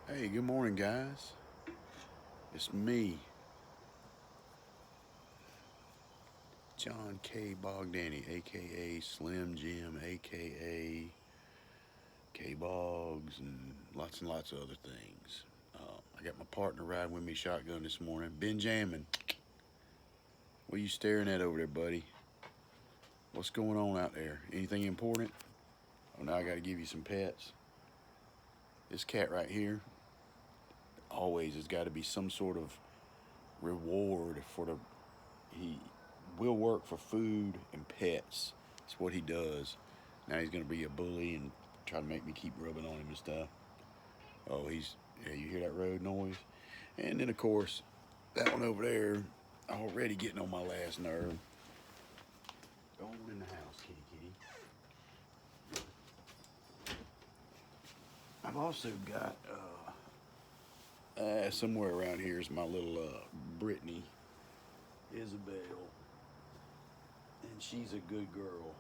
Hey, good morning, guys. It's me, John K. Bogdani, aka Slim Jim, aka K Boggs, and lots of other things. I got my partner riding with me shotgun this morning. Benjamin, what are you staring at over there, buddy? What's going on out there? Anything important? Oh, now I got to give you some pets. This cat right here always has got to be some sort of reward for the. He will work for food and pets. That's what he does. Now he's gonna be a bully and try to make me keep rubbing on him and stuff. Oh, yeah. You hear that road noise? And then of course that one over there already getting on my last nerve. Go on in the house, kitty kitty. I've also got somewhere around here is my little Brittany Isabel, and she's a good girl.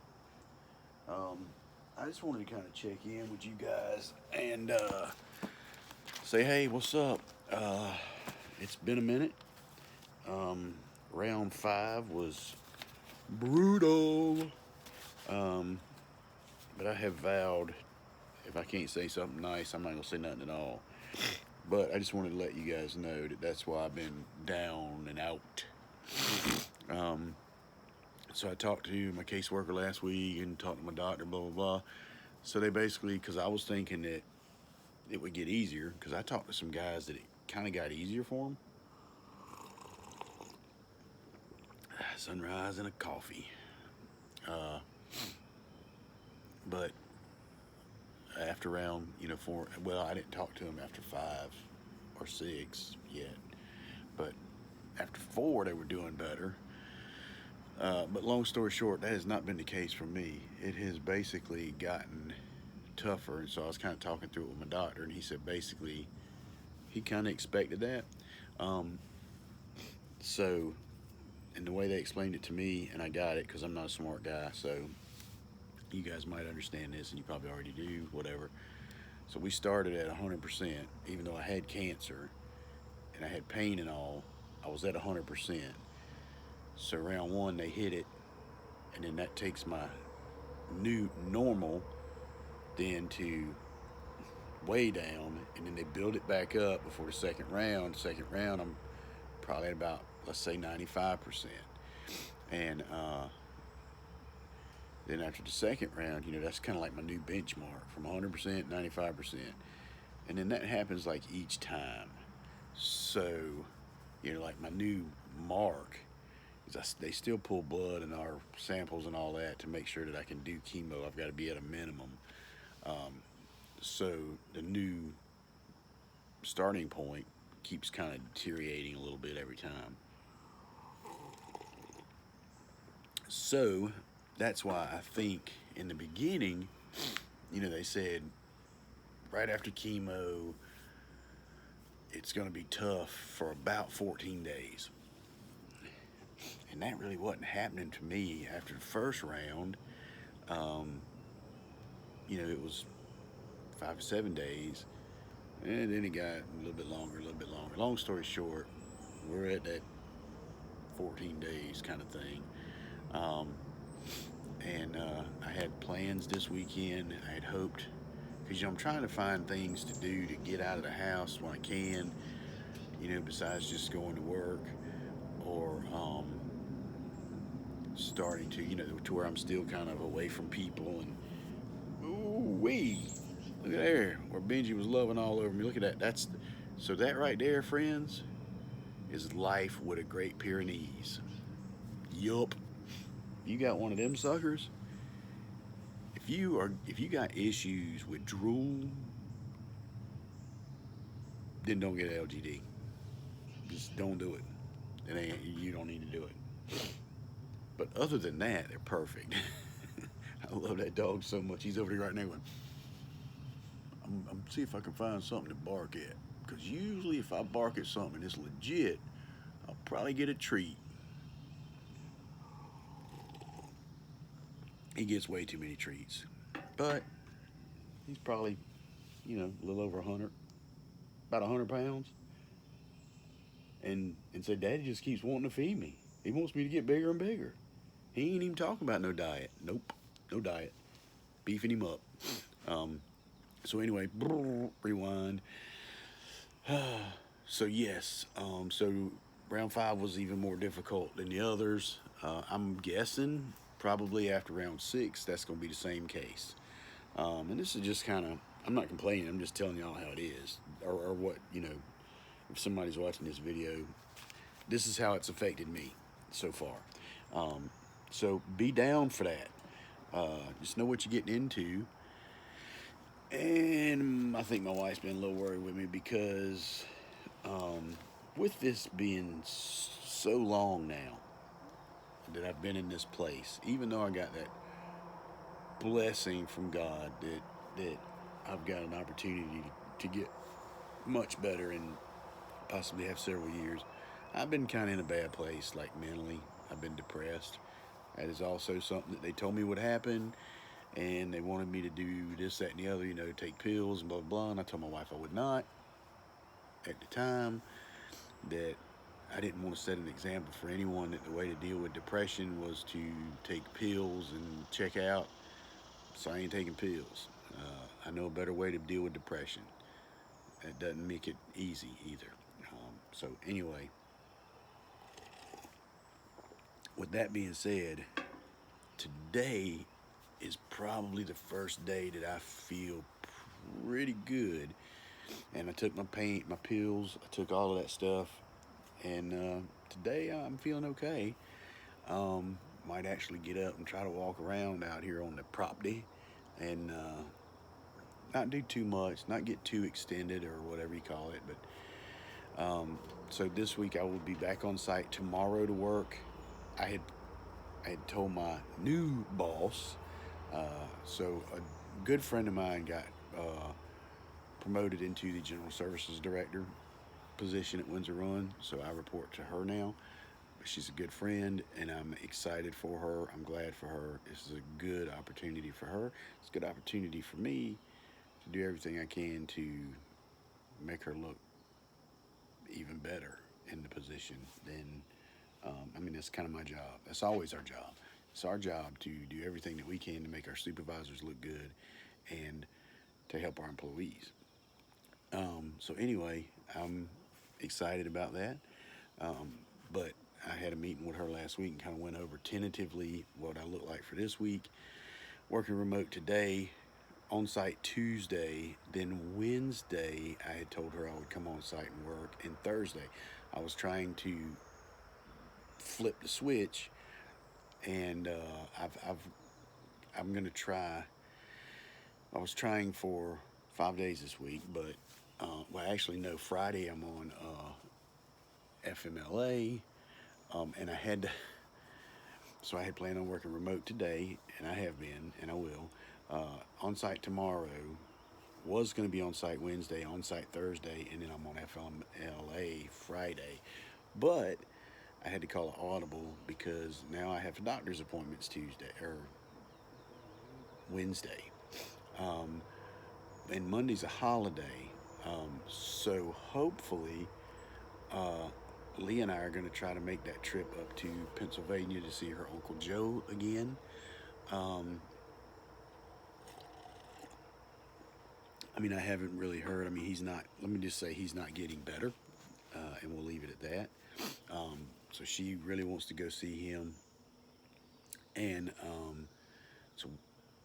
I just wanted to kind of check in with you guys and say, hey, what's up? It's been a minute. Um, Round five was brutal, um, but I have vowed if I can't say something nice, I'm not gonna say nothing at all. But I just wanted to let you guys know that that's why I've been down and out. Um, so I talked to my caseworker last week and talked to my doctor, blah blah blah. So they basically, because I was thinking that it would get easier, because I talked to some guys that it kind of got easier for them. Sunrise and a coffee. Uh, but after round, four, well, I didn't talk to them after five or six yet, but after four, they were doing better. But long story short, that has not been the case for me. It has basically gotten tougher, and so I was kind of talking through it with my doctor, and he said basically he kind of expected that. Um, so, and the way they explained it to me, and I got it because I'm not a smart guy, so you guys might understand this, and you probably already do, whatever. So we started at 100%, even though I had cancer and I had pain and all, I was at 100%. So round one, they hit it, and then that takes my new normal then to way down, and then they build it back up before the second round. Second round, I'm probably at about, let's say, 95%. And then after the second round, that's kind of like my new benchmark from 100%, 95%. And then that happens like each time. So, like my new mark is they still pull blood and our samples and all that to make sure that I can do chemo. I've got to be at a minimum. Um, so the new starting point keeps kind of deteriorating a little bit every time. So that's why I think in the beginning, they said right after chemo, it's going to be tough for about 14 days. And that really wasn't happening to me after the first round. Um, it was 5 to 7 days. And then it got a little bit longer, a little bit longer. Long story short, we're at that 14 days kind of thing. Um, and I had plans this weekend. I had hoped, because I'm trying to find things to do to get out of the house when I can, besides just going to work or starting to, to where I'm still kind of away from people. And ooh wee, look at there where Benji was loving all over me. Look at that. So that right there, friends, is life with a Great Pyrenees. Yup. You got one of them suckers. If you got issues with drool, then don't get LGD. Just don't do it. You don't need to do it. But other than that, they're perfect. I love that dog so much. He's over there right now going, I'm see if I can find something to bark at. Because usually if I bark at something that's legit, I'll probably get a treat. He gets way too many treats. But he's probably, a little over 100. about 100 pounds, and said, Daddy just keeps wanting to feed me. He wants me to get bigger and bigger. He ain't even talking about no diet. Nope, no diet. Beefing him up. Um, so anyway, rewind. So yes, so round five was even more difficult than the others. I'm guessing probably after round six, that's going to be the same case. And this is just kind of, I'm not complaining. I'm just telling y'all how it is, or what, you know, if somebody's watching this video, this is how it's affected me so far. Um, so be down for that. Just know what you're getting into. And I think my wife's been a little worried with me because with this being so long now that I've been in this place, even though I got that blessing from God that I've got an opportunity to get much better and possibly have several years, I've been kind of in a bad place, like mentally. I've been depressed. That is also something that they told me would happen, and they wanted me to do this, that, and the other, you know, take pills and blah, blah, blah. And I told my wife I would not at the time, that I didn't want to set an example for anyone that the way to deal with depression was to take pills and check out. So I ain't taking pills. I know a better way to deal with depression. That doesn't make it easy either. So anyway, with that being said, today is probably the first day that I feel pretty good. And I took my pain, my pills, I took all of that stuff, and today I'm feeling okay. Might actually get up and try to walk around out here on the property, and not do too much, not get too extended or whatever you call it. But so this week I will be back on site tomorrow to work. I had I had told my new boss. So a good friend of mine got promoted into the general services director position at Windsor Run. So I report to her now. She's a good friend, and I'm excited for her. I'm glad for her. This is a good opportunity for her. It's a good opportunity for me to do everything I can to make her look even better in the position. Then, I mean, that's kind of my job. That's always our job. It's our job to do everything that we can to make our supervisors look good and to help our employees. So anyway, I'm excited about that. Um, but I had a meeting with her last week and kind of went over tentatively what I look like for this week. Working remote today, on site Tuesday, then Wednesday I had told her I would come on site and work, and Thursday I was trying to flip the switch, and I'm gonna try. I was trying for 5 days this week, but well, actually no. Friday I'm on FMLA, and I had to. So I had planned on working remote today, and I have been, and I will. On site tomorrow, was going to be on site Wednesday, on site Thursday, and then I'm on FMLA Friday. But I had to call an audible because now I have doctor's appointments Tuesday or Wednesday. Um, and Monday's a holiday. So hopefully, uh, Lee and I are going to try to make that trip up to Pennsylvania to see her Uncle Joe again. Um, I mean, I haven't really heard. I mean, he's not, let me just say, he's not getting better, and we'll leave it at that. So she really wants to go see him. And so,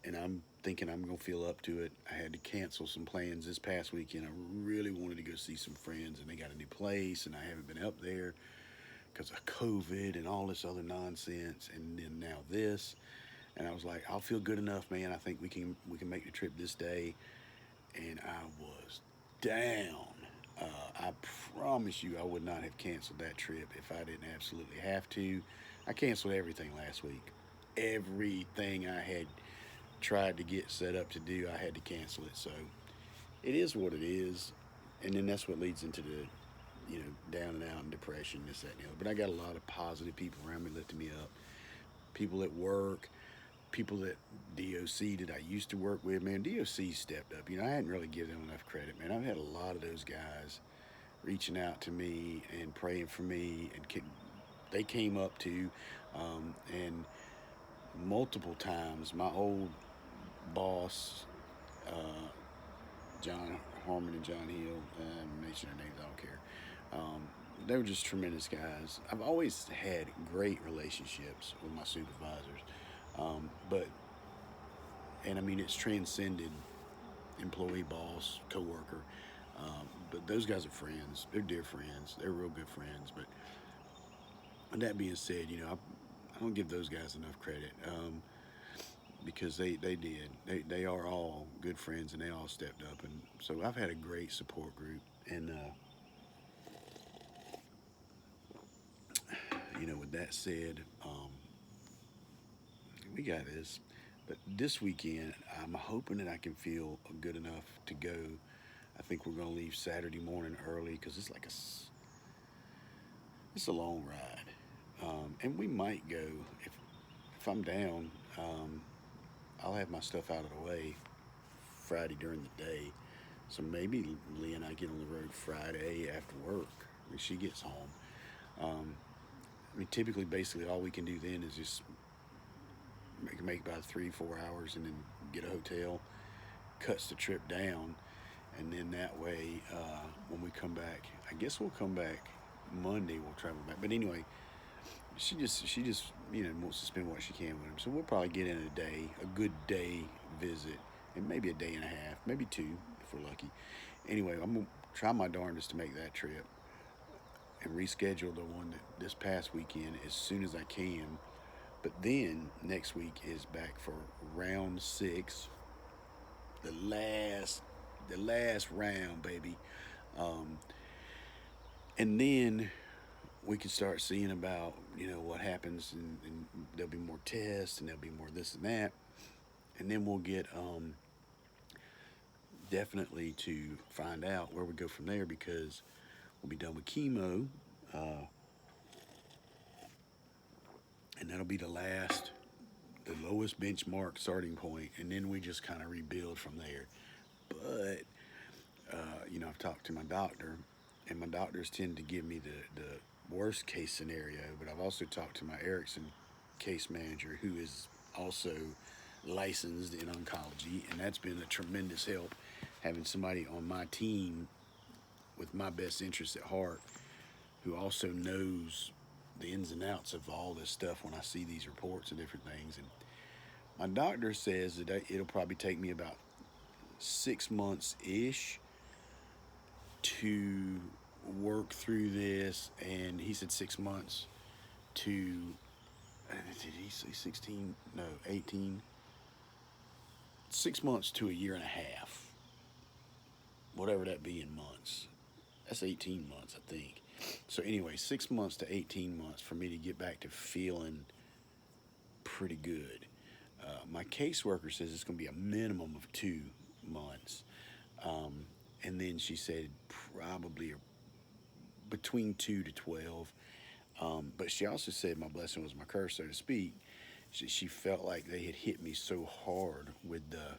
and I'm thinking I'm going to feel up to it. I had to cancel some plans this past weekend. I really wanted to go see some friends, and they got a new place, and I haven't been up there because of COVID and all this other nonsense, and then now this. And I was like, I'll feel good enough, man. I think we can make the trip this day. And I was down. I promise you, I would not have canceled that trip if I didn't absolutely have to. I canceled everything last week. Everything I had tried to get set up to do, I had to cancel it. So it is what it is. And then that's what leads into the, you know, down and out and depression, this, that, and the other. But I got a lot of positive people around me lifting me up. People at work, people that DOC that I used to work with, man, DOC stepped up. I hadn't really given them enough credit, man. I've had a lot of those guys reaching out to me and praying for me, and they came up to, and multiple times my old boss, uh, John Harmon and John Hill, mention their names, I don't care. They were just tremendous guys. I've always had great relationships with my supervisors, but and I mean it's transcended employee, boss, coworker. But those guys are friends. They're dear friends. They're real good friends. But that being said, I don't give those guys enough credit, because they did. They are all good friends, and they all stepped up. And so I've had a great support group. And with that said, we got this. But this weekend, I'm hoping that I can feel good enough to go. I think we're going to leave Saturday morning early because it's a long ride, and we might go if I'm down. I'll have my stuff out of the way Friday during the day, so maybe Lee and I get on the road Friday after work when she gets home. I mean, typically, basically, all we can do then is just make about 3-4 hours and then get a hotel. Cuts the trip down, and then that way, when we come back, I guess we'll come back Monday. We'll travel back, but anyway, she just wants to spend what she can with him. So we'll probably get in a good day visit, and maybe a day and a half, maybe two if we're lucky. Anyway, I'm gonna try my darndest to make that trip and reschedule the one that this past weekend as soon as I can. But then next week is back for round 6, the last round, baby. And then we can start seeing about what happens, and there'll be more tests, and there'll be more this and that, and then we'll get definitely to find out where we go from there, because we'll be done with chemo, and that'll be the lowest benchmark starting point, and then we just kind of rebuild from there. But I've talked to my doctor, and my doctors tend to give me the worst case scenario. But I've also talked to my Erickson case manager, who is also licensed in oncology, and that's been a tremendous help, having somebody on my team with my best interests at heart, who also knows the ins and outs of all this stuff when I see these reports and different things. And my doctor says that it'll probably take me about 6 months ish to work through this, and he said 6 months to, did he say 16? No, 18. 6 months to a year and a half, whatever that be in months. That's 18 months, I think. So anyway, 6 months to 18 months for me to get back to feeling pretty good. My caseworker says it's going to be a minimum of 2 months. And then she said probably between 2 to 12. But she also said my blessing was my curse, so to speak. She felt like they had hit me so hard with the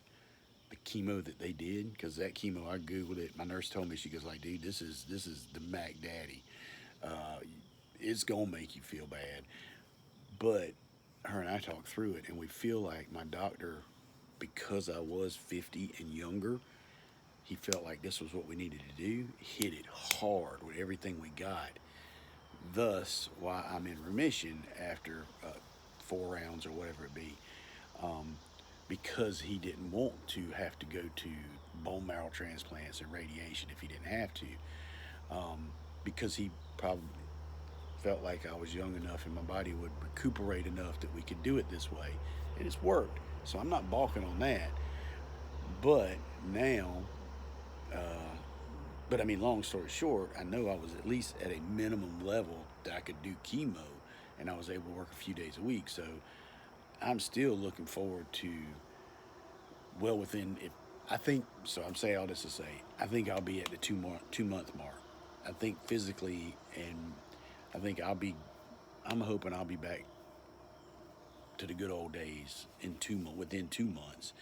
chemo that they did, because that chemo, I Googled it. My nurse told me, she goes like, dude, this is the Mac Daddy. It's going to make you feel bad. But her and I talked through it, and we feel like my doctor, because I was 50 and younger, he felt like this was what we needed to do, hit it hard with everything we got. Thus, why I'm in remission after 4 rounds or whatever it be, because he didn't want to have to go to bone marrow transplants and radiation if he didn't have to, because he probably felt like I was young enough and my body would recuperate enough that we could do it this way, and it's worked. So I'm not balking on that. But now, but I mean, long story short, I know I was at least at a minimum level that I could do chemo, and I was able to work a few days a week. So I'm still looking forward to, well, within, if I think so, I'm saying all this to say, I think I'll be at the 2 month mark. I think physically, and I think I'm hoping I'll be back to the good old days in within 2 months.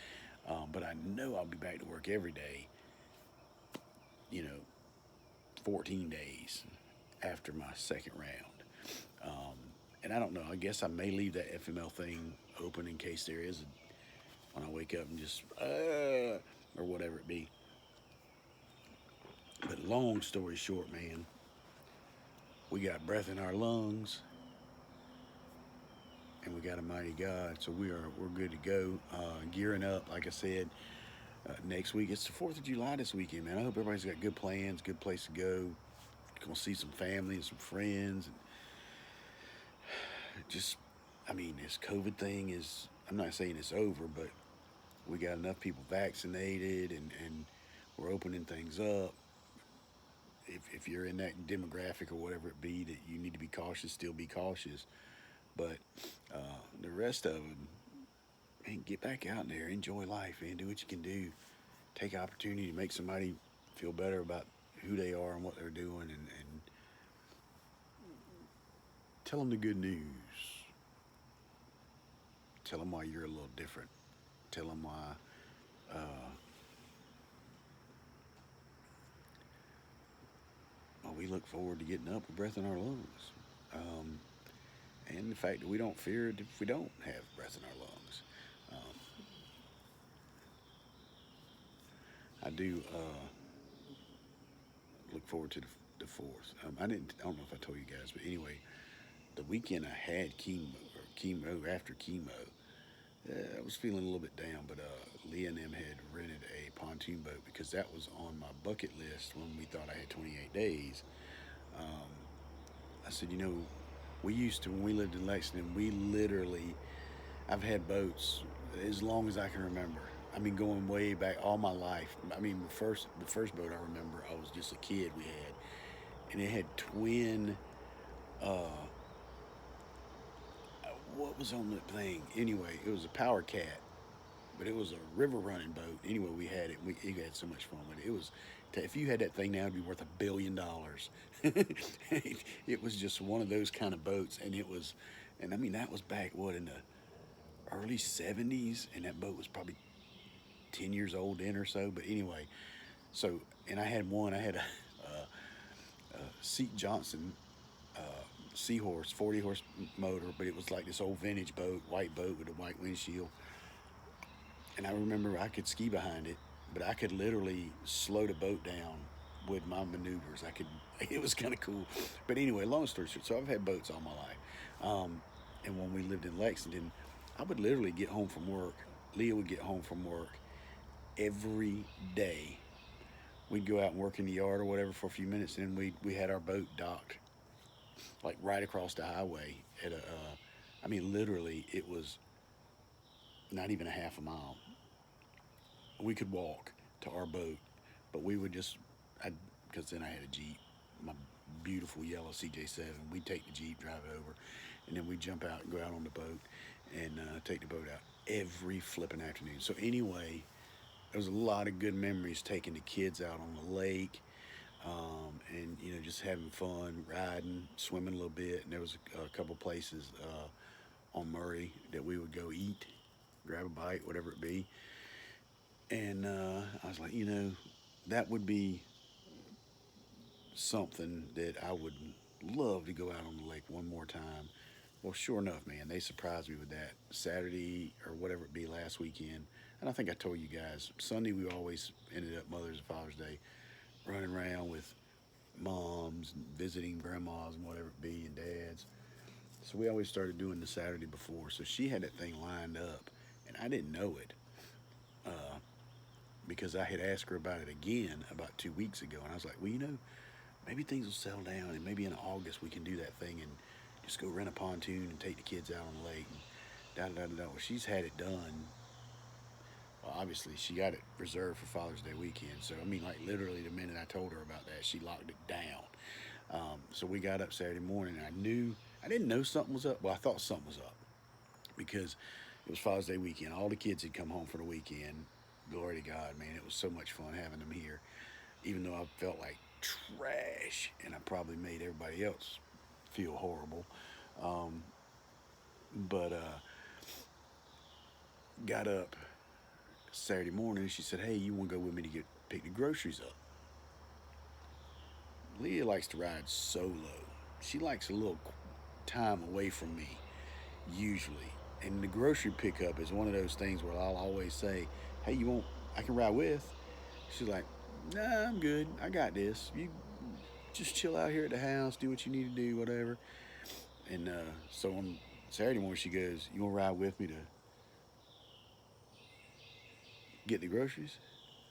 But I know I'll be back to work every day, you know, 14 days after my second round. And I don't know, I guess I may leave that FML thing open in case there is when I wake up and just, or whatever it be. But long story short, man, we got breath in our lungs and we got a mighty God. So we're good to go. Gearing up, like I said, next week. It's the 4th of July this weekend, man. I hope everybody's got good plans, good place to go. Gonna see some family and some friends. And just, I mean, this COVID thing is, I'm not saying it's over, but we got enough people vaccinated and we're opening things up. If you're in that demographic or whatever it be that you need to be cautious, still be cautious. But the rest of them, man, get back out there, enjoy life, man. Do what you can do. Take opportunity to make somebody feel better about who they are and what they're doing, and tell them the good news. Tell them why you're a little different. Tell them why well, we look forward to getting up with breath in our lungs. Um, and the fact that we don't fear it if we don't have breath in our lungs. Um, I do look forward to the 4th. I don't know if I told you guys, but anyway, the weekend I had chemo after chemo, I was feeling a little bit down, but Leah and them had rented a pontoon boat because that was on my bucket list when we thought I had 28 days. I said, we used to, when we lived in Lexington, we literally, I've had boats as long as I can remember. I mean, going way back all my life. I mean, the first boat I remember, I was just a kid we had, and it had twin. Uh, what was on the thing? Anyway, it was a Power Cat, but it was a river running boat. Anyway, we had it. We had so much fun with it. It was, if you had that thing now, it'd be worth $1 billion. It was just one of those kind of boats, and it was, and I mean that was back what in the early '70s, and that boat was probably 10 years old then or so. But anyway, so and I had one. I had a Seat Johnson Seahorse 40 horse motor, but it was like this old vintage boat, white boat with a white windshield. And I remember I could ski behind it, but I could literally slow the boat down with my maneuvers. I could. It was kind of cool. But anyway, long story short, so I've had boats all my life. And when we lived in Lexington, I would literally get home from work. Leah would get home from work every day. We'd go out and work in the yard or whatever for a few minutes, and then we had our boat docked, like right across the highway at a. I mean, literally, it was not even a half a mile. We could walk to our boat, but we would just, because then I had a Jeep, my beautiful yellow CJ7. We'd take the Jeep, drive it over, and then we'd jump out and go out on the boat and take the boat out every flipping afternoon. So anyway, there was a lot of good memories taking the kids out on the lake, and just having fun, riding, swimming a little bit. And there was a couple places on Murray that we would go eat, grab a bite, whatever it be. And I was like, that would be something that I would love to go out on the lake one more time. Well, sure enough, man, they surprised me with that Saturday or whatever it be last weekend. And I think I told you guys, Sunday we always ended up Mother's and Father's Day running around with moms and visiting grandmas and whatever it be and dads. So we always started doing the Saturday before. So she had that thing lined up, and I didn't know it because I had asked her about it again about 2 weeks ago, and I was like, well, maybe things will settle down, and maybe in August we can do that thing and just go rent a pontoon and take the kids out on the lake. And da da da da. Well, she's had it done. Well, obviously she got it reserved for Father's Day weekend. So I mean, like literally the minute I told her about that, she locked it down. So we got up Saturday morning, and I didn't know something was up. Well, I thought something was up because it was Father's Day weekend. All the kids had come home for the weekend. Glory to God, man. It was so much fun having them here, even though I felt like trash and I probably made everybody else feel horrible. But got up Saturday morning. She said, "Hey, you want to go with me to get pick the groceries up?" Leah likes to ride solo. She likes a little time away from me, usually. And the grocery pickup is one of those things where I'll always say, "Hey, you want? I can ride with." She's like, "Nah, I'm good. I got this. You just chill out here at the house, do what you need to do, whatever." And so on Saturday morning, she goes, "You want to ride with me to get the groceries?"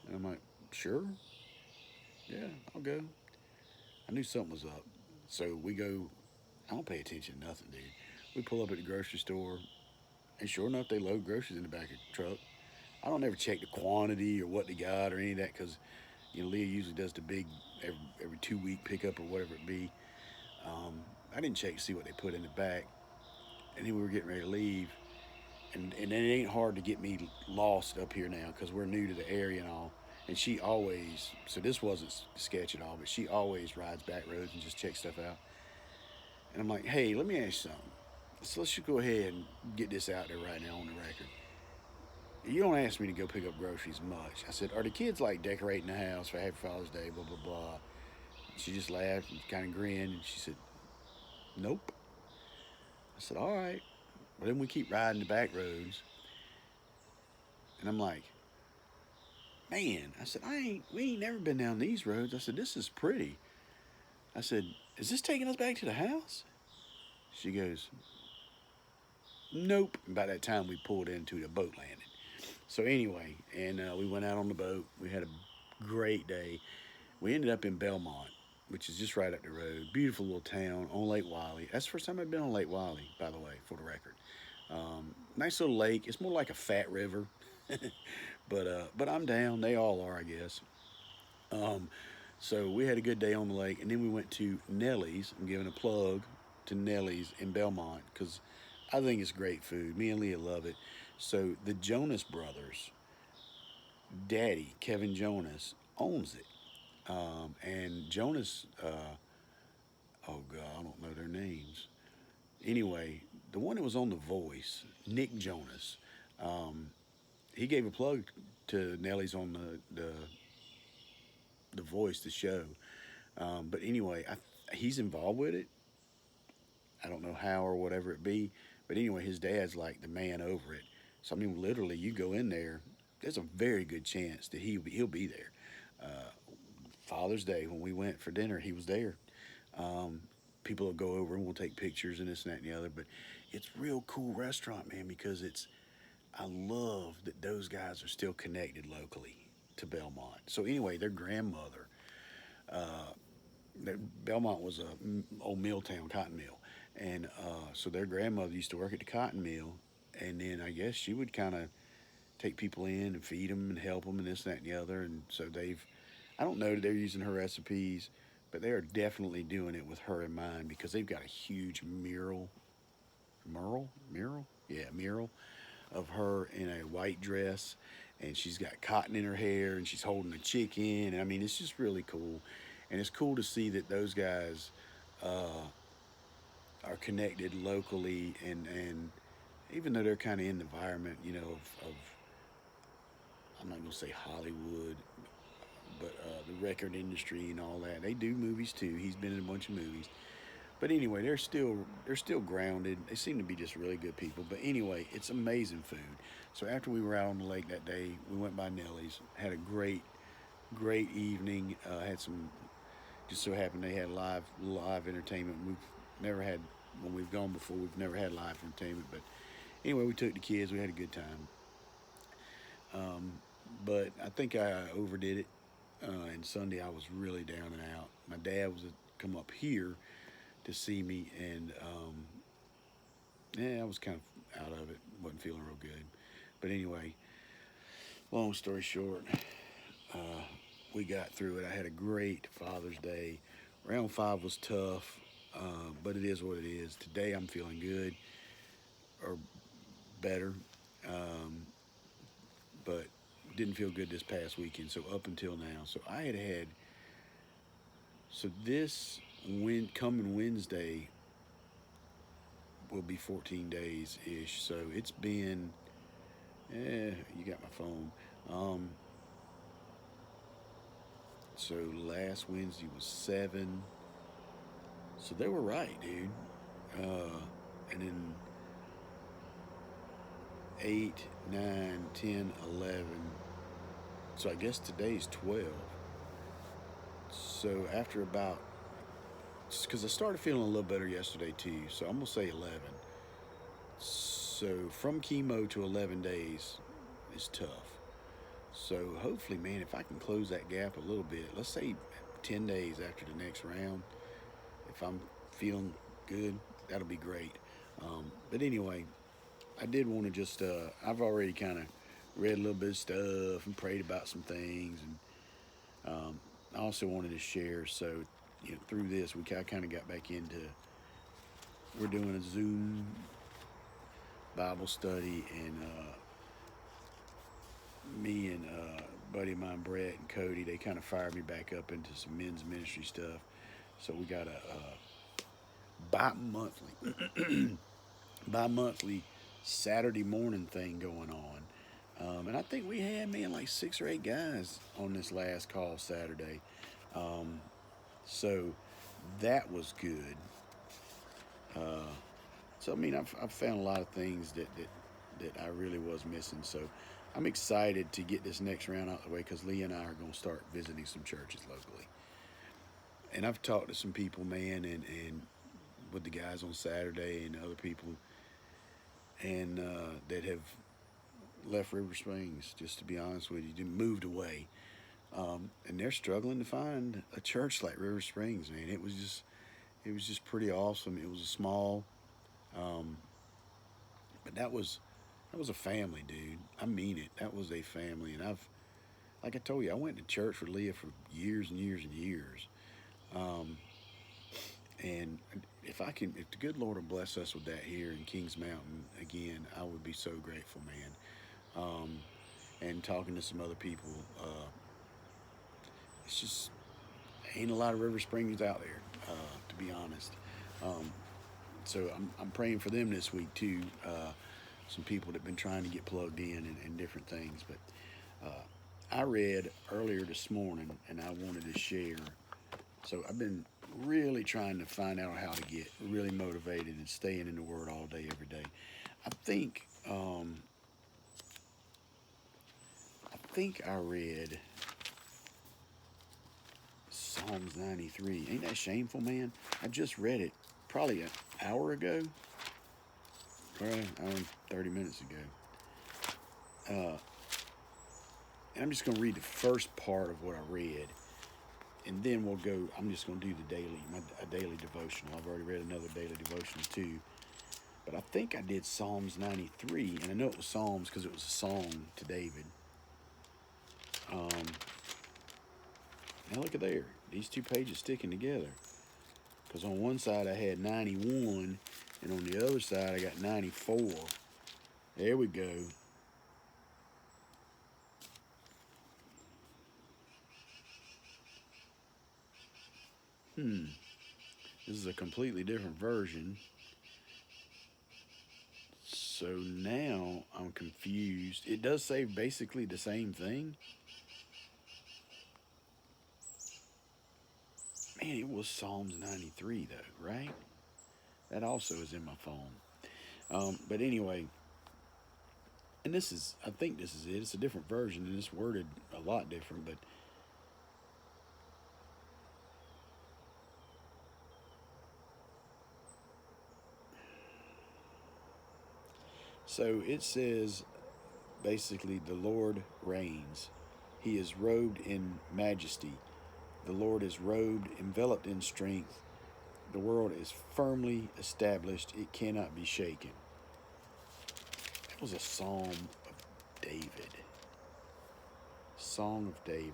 And I'm like, "Sure, yeah, I'll go." I knew something was up. So we go, I don't pay attention to nothing, dude. We pull up at the grocery store, and sure enough, they load groceries in the back of the truck. I don't ever check the quantity or what they got or any of that because, Leah usually does the big every 2 week pickup or whatever it be. I didn't check to see what they put in the back. And then we were getting ready to leave. And it ain't hard to get me lost up here now because we're new to the area and all. And she always, so this wasn't sketch at all, but she always rides back roads and just checks stuff out. And I'm like, "Hey, let me ask you something. So let's just go ahead and get this out there right now on the record. You don't ask me to go pick up groceries much." I said, "Are the kids like decorating the house for Happy Father's Day, blah, blah, blah?" She just laughed and kind of grinned and she said, "Nope." I said, "All right." But then we keep riding the back roads. And I'm like, "Man," I said, we ain't never been down these roads." I said, "This is pretty." I said, "Is this taking us back to the house?" She goes, "Nope." And by that time, we pulled into the boat landing. So anyway, and we went out on the boat. We had a great day. We ended up in Belmont, which is just right up the road. Beautiful little town on Lake Wiley. That's the first time I've been on Lake Wiley, by the way, for the record. Nice little lake. It's more like a fat river, but I'm down. They all are, I guess. Um, so we had a good day on the lake, and then we went to Nellie's. I'm giving a plug to Nellie's in Belmont because I think it's great food. Me and Leah love it. So the Jonas Brothers, daddy Kevin Jonas owns it, and Jonas. Oh God, I don't know their names. Anyway, the one that was on The Voice, Nick Jonas, um, he gave a plug to Nellie's on the Voice, the show. But anyway, he's involved with it. I don't know how or whatever it be. But anyway, his dad's like the man over it. So I mean, literally, you go in there. There's a very good chance that he'll be there. Father's Day when we went for dinner, he was there. Um, People will go over and we'll take pictures and this and that and the other. But it's real cool restaurant, man, because it's. I love that those guys are still connected locally to Belmont. So anyway, their grandmother Belmont was a old mill town, cotton mill, and so their grandmother used to work at the cotton mill, and then I guess she would kind of take people in and feed them and help them and this, that, and the other, and so I don't know that they're using her recipes, but they are definitely doing it with her in mind because they've got a huge mural of her in a white dress, and she's got cotton in her hair, and she's holding a chicken. I mean, it's just really cool, and it's cool to see that those guys uh, are connected locally, and even though they're kind of in the environment, of I'm not gonna say Hollywood, but the record industry and all that. They do movies too. He's been in a bunch of movies. But anyway, they're still grounded. They seem to be just really good people. But anyway, it's amazing food. So after we were out on the lake that day, we went by Nellie's, had a great evening. Had some. Just so happened they had live entertainment. We've never had when we've gone before. We've never had live entertainment. But anyway, we took the kids. We had a good time. Um, but I think I overdid it. And Sunday I was really down and out. My dad was come up here to see me, and yeah, I was kind of out of it. Wasn't feeling real good. But anyway, long story short, uh, we got through it. I had a great Father's Day. Round five was tough, but it is what it is. Today I'm feeling good or better, um, but didn't feel good this past weekend. So up until now, so I had so this coming Wednesday will be 14 days ish. So it's been You got my phone. Um, so last Wednesday was 7. So they were right, dude. And then 8, 9, 10, 11. So I guess today's 12. So after about, because I started feeling a little better yesterday too. So I'm gonna say 11. So from chemo to 11 days is tough. So hopefully, man, if I can close that gap a little bit, let's say 10 days after the next round, if I'm feeling good, that'll be great. But anyway, I did want to just, I've already kind of read a little bit of stuff and prayed about some things. And I also wanted to share. So, through this, we kind of got back into, we're doing a Zoom Bible study, and me and buddy of mine, Brett and Cody, they kind of fired me back up into some men's ministry stuff. So we got a bi-monthly, bi-monthly Saturday morning thing going on. And I think we had, man, like 6 or 8 guys on this last call Saturday. So that was good. So I mean, I've found a lot of things that I really was missing. So I'm excited to get this next round out of the way, because Lee and I are going to start visiting some churches locally. And I've talked to some people, man, and with the guys on Saturday and other people, and that have left River Springs, just to be honest with you, moved away. And they're struggling to find a church like River Springs, man. It was just pretty awesome. It was a small, um, but that was a family, dude. I mean it. That was a family, and like I told you, I went to church with Leah for years and years and years. Um, and if the good Lord will bless us with that here in Kings Mountain again, I would be so grateful, man. And talking to some other people, it's just ain't a lot of River Springs out there, to be honest. Um, so I'm praying for them this week too. Some people that have been trying to get plugged in and different things. But I read earlier this morning, and I wanted to share. So I've been really trying to find out how to get really motivated and staying in the Word all day, every day. I think I read Psalms 93. Ain't that shameful, man? I just read it probably an hour ago, or an hour and 30 minutes ago. And I'm just going to read the first part of what I read, and then we'll go. I'm just going to do a daily devotional. I've already read another daily devotional too, but I think I did Psalms 93, and I know it was Psalms because it was a song to David. Now look at there, these two pages sticking together, because on one side I had 91, and on the other side I got 94. There we go. This is a completely different version. So now I'm confused. It does say basically the same thing. Man, it was Psalms 93 though, right? That also is in my phone. But anyway, and I think this is it. It's a different version, and it's worded a lot different, but so it says basically, the Lord reigns. He is robed in majesty. The Lord is robed, enveloped in strength. The world is firmly established. It cannot be shaken. That was a Psalm of David. Song of David.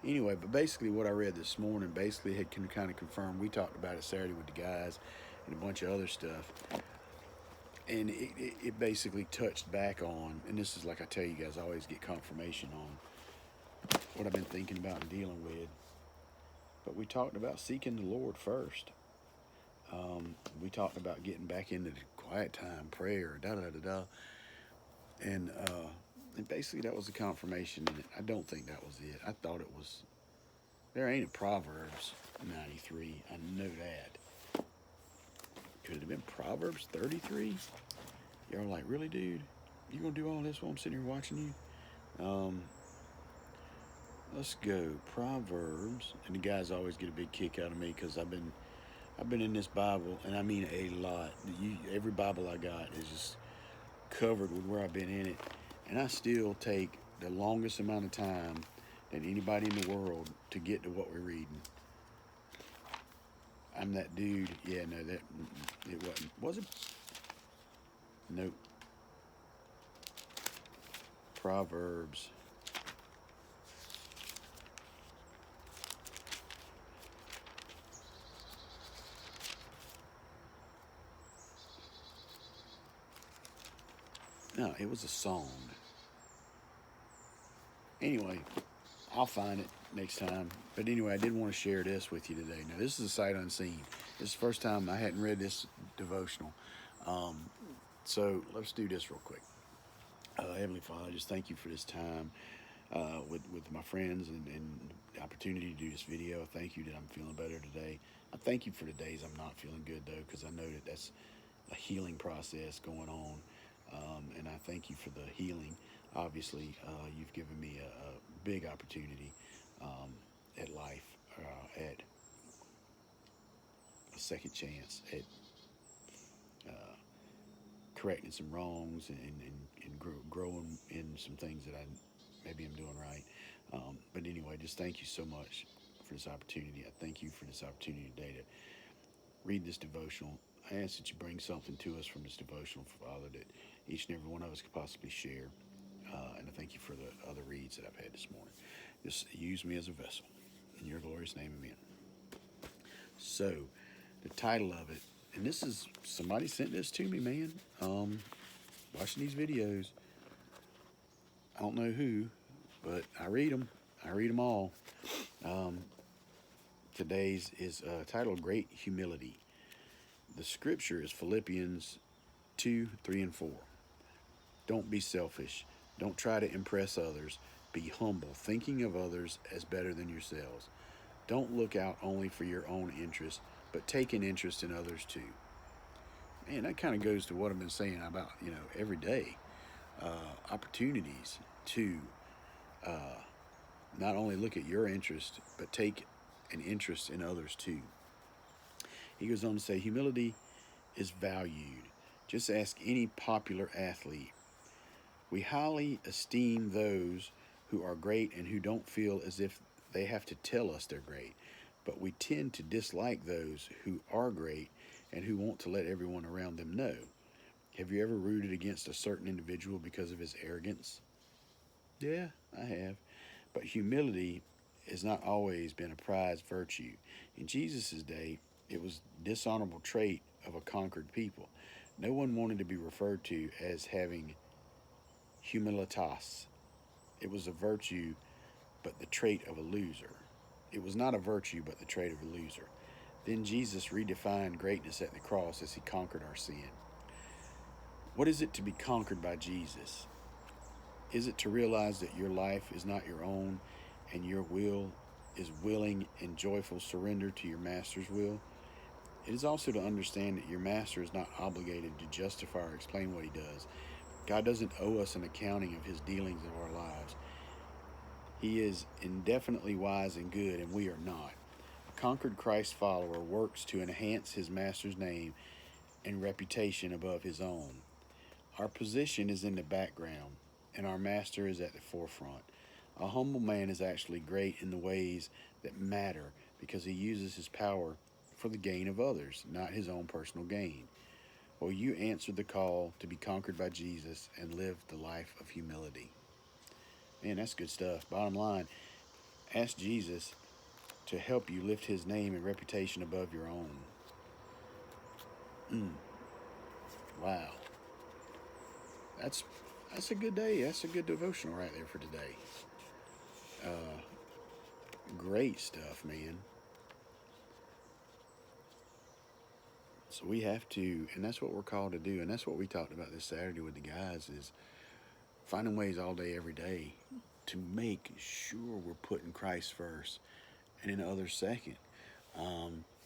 Anyway, but basically what I read this morning basically had kind of confirmed. We talked about it Saturday with the guys and a bunch of other stuff. And it basically touched back on, and this is like I tell you guys, I always get confirmation on what I've been thinking about and dealing with. But we talked about seeking the Lord first. We talked about getting back into the quiet time, prayer, da da da da. And basically that was the confirmation. And I don't think that was it. I thought it was. There ain't a Proverbs 93. I know that. Could it have been Proverbs 33? Y'all like, really, dude? You gonna do all this while I'm sitting here watching you? Let's go Proverbs. And the guys always get a big kick out of me because I've been in this Bible, and I mean a lot. Every Bible I got is just covered with where I've been in it, and I still take the longest amount of time than anybody in the world to get to what we're reading. I'm that dude. Yeah, no, that it wasn't. Was it? Nope. Proverbs. No, it was a song. Anyway, I'll find it next time. But anyway, I did want to share this with you today. Now, this is a sight unseen. This is the first time I hadn't read this devotional. So let's do this real quick. Heavenly Father, I just thank you for this time with my friends and the opportunity to do this video. I thank you that I'm feeling better today. I thank you for the days I'm not feeling good, though, because I know that that's a healing process going on. And I thank you for the healing. Obviously, you've given me a big opportunity at life, at a second chance, at correcting some wrongs and growing in some things that I maybe I'm doing right. But anyway, just thank you so much for this opportunity. I thank you for this opportunity today to read this devotional. I ask that you bring something to us from this devotional, Father, that each and every one of us could possibly share. And I thank you for the other reads that I've had this morning. Just use me as a vessel. In your glorious name, amen. So, the title of it, and this is, somebody sent this to me, man. Watching these videos. I don't know who, but I read them. I read them all. Today's is titled Great Humility. The scripture is Philippians 2, 3, and 4. Don't be selfish. Don't try to impress others. Be humble, thinking of others as better than yourselves. Don't look out only for your own interest, but take an interest in others too. Man, that kind of goes to what I've been saying about, every day. Opportunities to not only look at your interest, but take an interest in others too. He goes on to say, humility is valued. Just ask any popular athlete. We highly esteem those who are great and who don't feel as if they have to tell us they're great, but we tend to dislike those who are great and who want to let everyone around them know. Have you ever rooted against a certain individual because of his arrogance? Yeah, I have. But humility has not always been a prized virtue. In Jesus' day, it was a dishonorable trait of a conquered people. No one wanted to be referred to as having humilitas. It was a virtue, but the trait of a loser. It was not a virtue, but the trait of a loser. Then Jesus redefined greatness at the cross as he conquered our sin. What is it to be conquered by Jesus? Is it to realize that your life is not your own and your will is willing and joyful surrender to your master's will? It is also to understand that your master is not obligated to justify or explain what he does. God doesn't owe us an accounting of his dealings of our lives. He is indefinitely wise and good, and we are not. A conquered Christ follower works to enhance his master's name and reputation above his own. Our position is in the background, and our master is at the forefront. A humble man is actually great in the ways that matter because he uses his power for the gain of others, not his own personal gain. Will you answer the call to be conquered by Jesus and live the life of humility? Man, that's good stuff. Bottom line, ask Jesus to help you lift his name and reputation above your own. Wow. That's a good day. That's a good devotional right there for today. Great stuff, man. So we have to, and that's what we're called to do, and that's what we talked about this Saturday with the guys is finding ways all day, every day to make sure we're putting Christ first and then others second,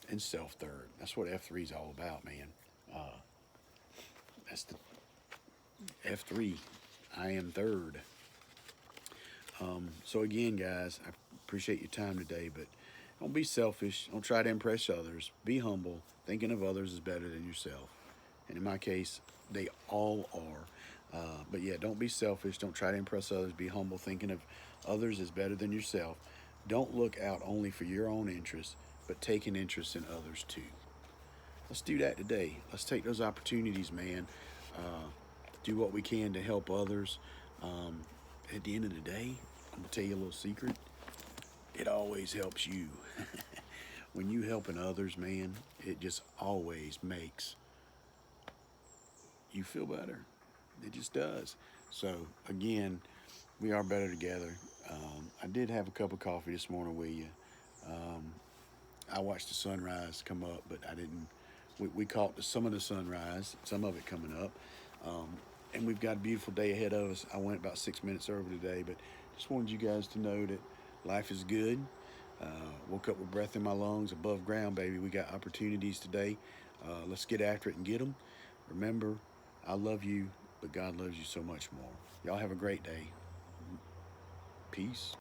and self third. That's what F3 is all about, man. Uh, that's the F3. I am third. So again, guys, I appreciate your time today, but don't be selfish. Don't try to impress others. Be humble. Thinking of others is better than yourself. And in my case, they all are. But yeah, don't be selfish. Don't try to impress others. Be humble. Thinking of others is better than yourself. Don't look out only for your own interests, but take an interest in others too. Let's do that today. Let's take those opportunities, man. Uh, do what we can to help others. Um, at the end of the day, I'm gonna tell you a little secret. It always helps you. When you helping others, man, it just always makes you feel better. It just does. So again, we are better together. I did have a cup of coffee this morning with you. Um, I watched the sunrise come up, but I didn't. We caught some of the sunrise, some of it coming up, um, and we've got a beautiful day ahead of us. I went about 6 minutes over today, but just wanted you guys to know that life is good. Uh, Woke up with breath in my lungs, above ground, baby. We got opportunities today. Let's get after it and get them. Remember, I love you, but God loves you so much more. Y'all have a great day. Peace.